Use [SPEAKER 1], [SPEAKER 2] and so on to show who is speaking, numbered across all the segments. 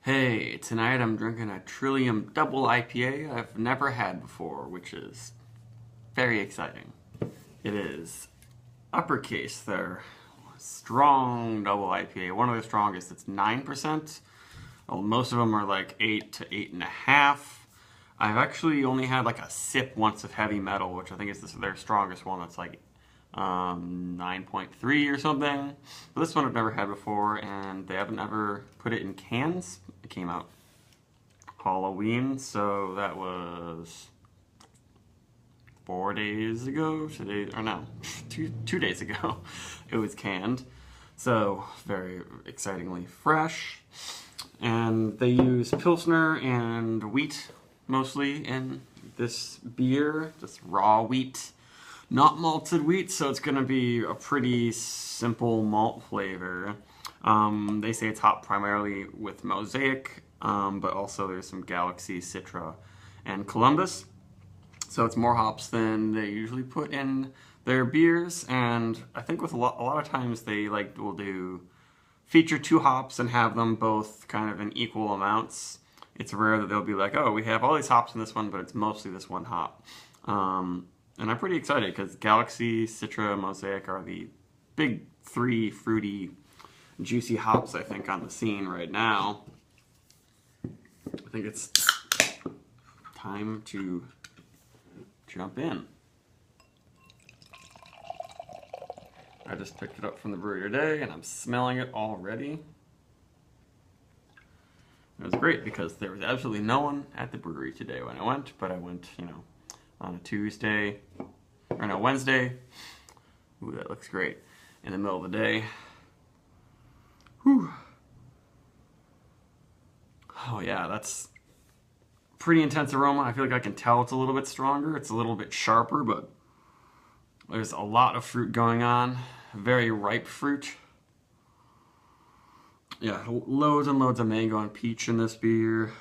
[SPEAKER 1] Hey, tonight I'm drinking a Trillium double IPA I've never had before, which is very exciting. It is Uppercase, their strong double IPA, one of the strongest. It's 9%. Well, most of them are like 8 to 8.5. I've actually only had like a sip once of heavy metal, which I think is their strongest one. That's like 9.3 or something. But this one I've never had before, and they haven't ever put it in cans. It came out Halloween, so that was 4 days ago. Today, or no, two days ago, it was canned. So very excitingly fresh. And they use Pilsner and wheat mostly in this beer, just raw wheat, not malted wheat, so it's going to be a pretty simple malt flavor. They say it's hopped primarily with Mosaic, but also there's some Galaxy, Citra, and Columbus. So it's more hops than they usually put in their beers, and I think with a lot of times they will do feature two hops and have them both kind of in equal amounts. It's rare that they'll be like, oh, we have all these hops in this one, but it's mostly this one hop. And I'm pretty excited because Galaxy, Citra, Mosaic are the big three fruity, juicy hops, I think, on the scene right now. I think it's time to jump in. I just picked it up from the brewery today and I'm smelling it already. It was great because there was absolutely no one at the brewery today when I went, but I went, on a Tuesday, or no, Wednesday. Ooh, that looks great. In the middle of the day. Whew. Oh yeah, that's pretty intense aroma. I feel like I can tell it's a little bit stronger. It's a little bit sharper, but there's a lot of fruit going on. Very ripe fruit. Yeah, loads and loads of mango and peach in this beer.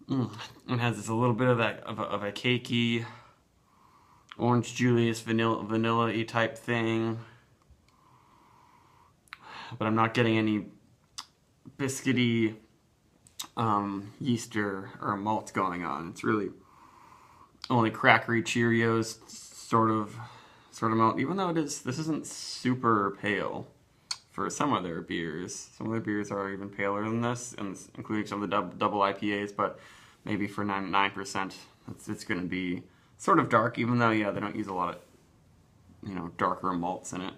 [SPEAKER 1] It has this a little bit of a cakey, orange Julius vanilla-y type thing. But I'm not getting any biscuity yeast or malt going on. It's really only crackery Cheerios sort of malt. Even though this isn't super pale for some of their beers. Some of their beers are even paler than this, and including some of the double IPAs. But maybe for 9%, it's going to be sort of dark. Even though, yeah, they don't use a lot of darker malts in it.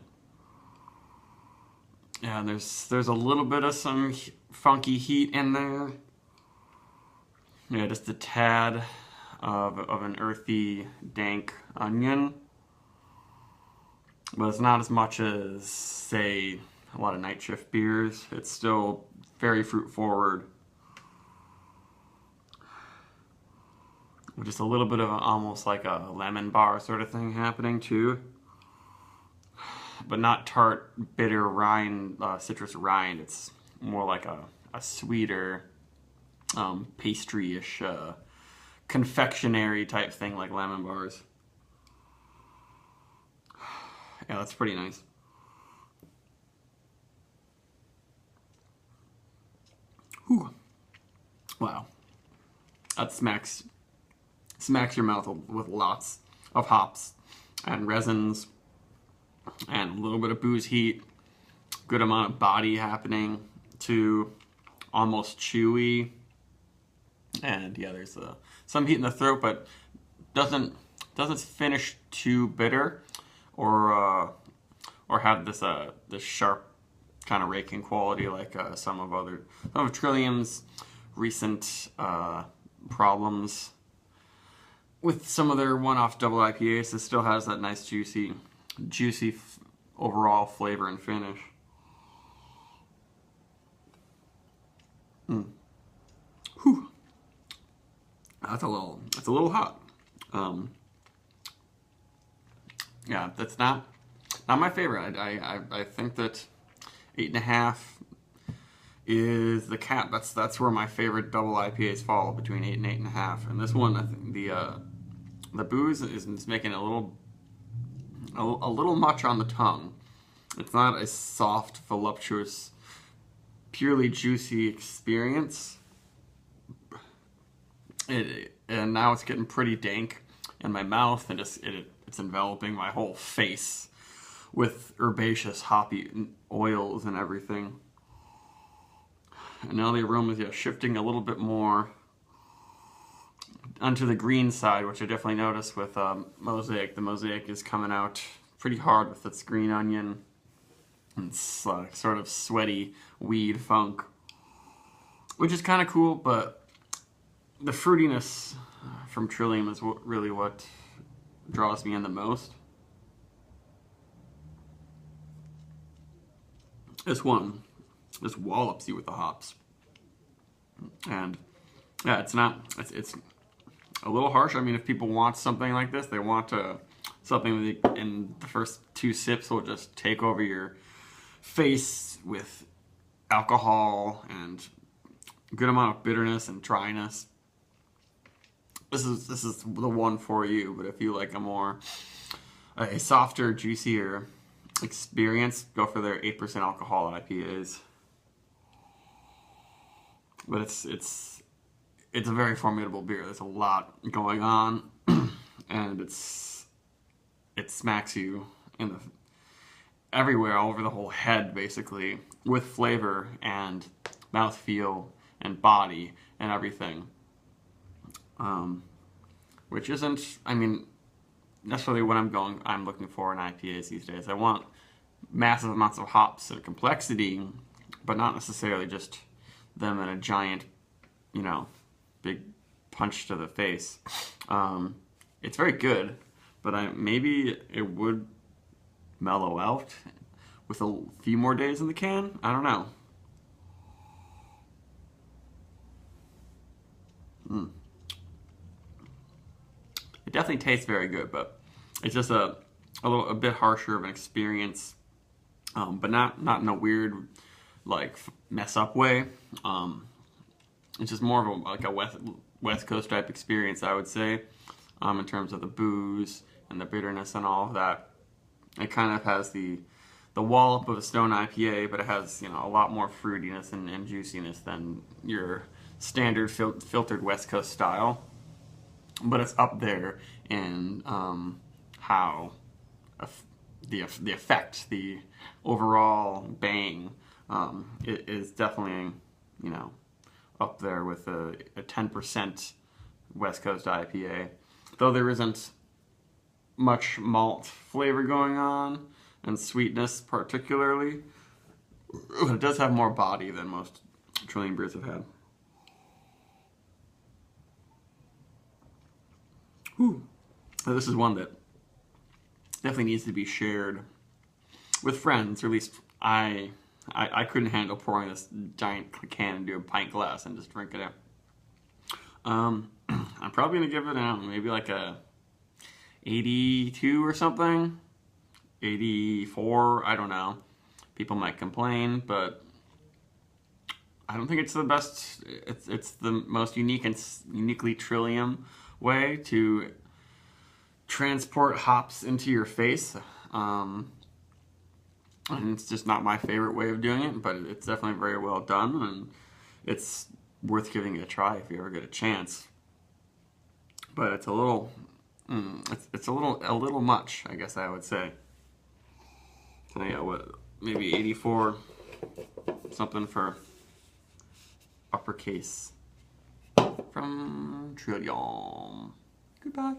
[SPEAKER 1] Yeah, and there's a little bit of some funky heat in there. Yeah, just a tad of an earthy, dank onion. But it's not as much as, say, a lot of night shift beers. It's still very fruit forward. With just a little bit of almost like a lemon bar sort of thing happening too. But not tart, bitter rind, citrus rind. It's more like a sweeter, pastry-ish, confectionery type thing like lemon bars. Yeah, that's pretty nice. Whew. Wow. That smacks your mouth with lots of hops and resins and a little bit of booze heat. Good amount of body happening to almost chewy. And yeah, there's some heat in the throat, but doesn't finish too bitter or have this sharp kind of raking quality like some of Trillium's recent problems with some of their one-off double IPAs. It still has that nice juicy overall flavor and finish. Whew. That's a little hot. Yeah, that's not my favorite. I think that 8.5 is the cap. That's where my favorite double IPAs fall, between 8 and 8.5. And this one, I think the booze is making it a little much on the tongue. It's not a soft, voluptuous purely juicy experience. And now it's getting pretty dank in my mouth, and it's enveloping my whole face with herbaceous hoppy oils and everything. And now the aroma is shifting a little bit more onto the green side, which I definitely noticed with Mosaic. The Mosaic is coming out pretty hard with its green onion and sort of sweaty weed funk, which is kind of cool, but the fruitiness from Trillium is really what draws me in the most. This one just wallops you with the hops. And yeah, it's a little harsh. I mean, if people want something like this, they want something that in the first 2 sips will just take over your face with alcohol and a good amount of bitterness and dryness. This is the one for you. But if you like a softer, juicier experience, go for their 8% alcohol IPAs. But it's a very formidable beer. There's a lot going on, and it smacks you in everywhere, all over the whole head, basically, with flavor and mouthfeel and body and everything. Which isn't, I mean, necessarily what I'm looking for in IPAs these days. I want massive amounts of hops and complexity, but not necessarily just them in a giant, big punch to the face. It's very good, but maybe it would mellow out with a few more days in the can. I don't know. It definitely tastes very good, but it's just a bit harsher of an experience, but not in a weird mess up way. It's just more of a West Coast type experience, I would say, in terms of the booze and the bitterness and all of that. It kind of has the wallop of a Stone IPA, but it has a lot more fruitiness and juiciness than your standard filtered West Coast style. But it's up there in how the effect, the overall bang, it is definitely up there with a 10% West Coast IPA. Though there isn't much malt flavor going on, and sweetness particularly, it does have more body than most Trillium beers have had. Whew. So this is one that definitely needs to be shared with friends, or at least I couldn't handle pouring this giant can into a pint glass and just drinking it. I'm probably gonna give it maybe like a 82 or something, 84. I don't know. People might complain, but I don't think it's the best. It's the most unique and uniquely Trillium way to transport hops into your face. And it's just not my favorite way of doing it, but it's definitely very well done, and it's worth giving it a try if you ever get a chance. But it's a little, it's a little much, I guess I would say. So yeah, maybe 84 something for Uppercase from Trillium. Goodbye.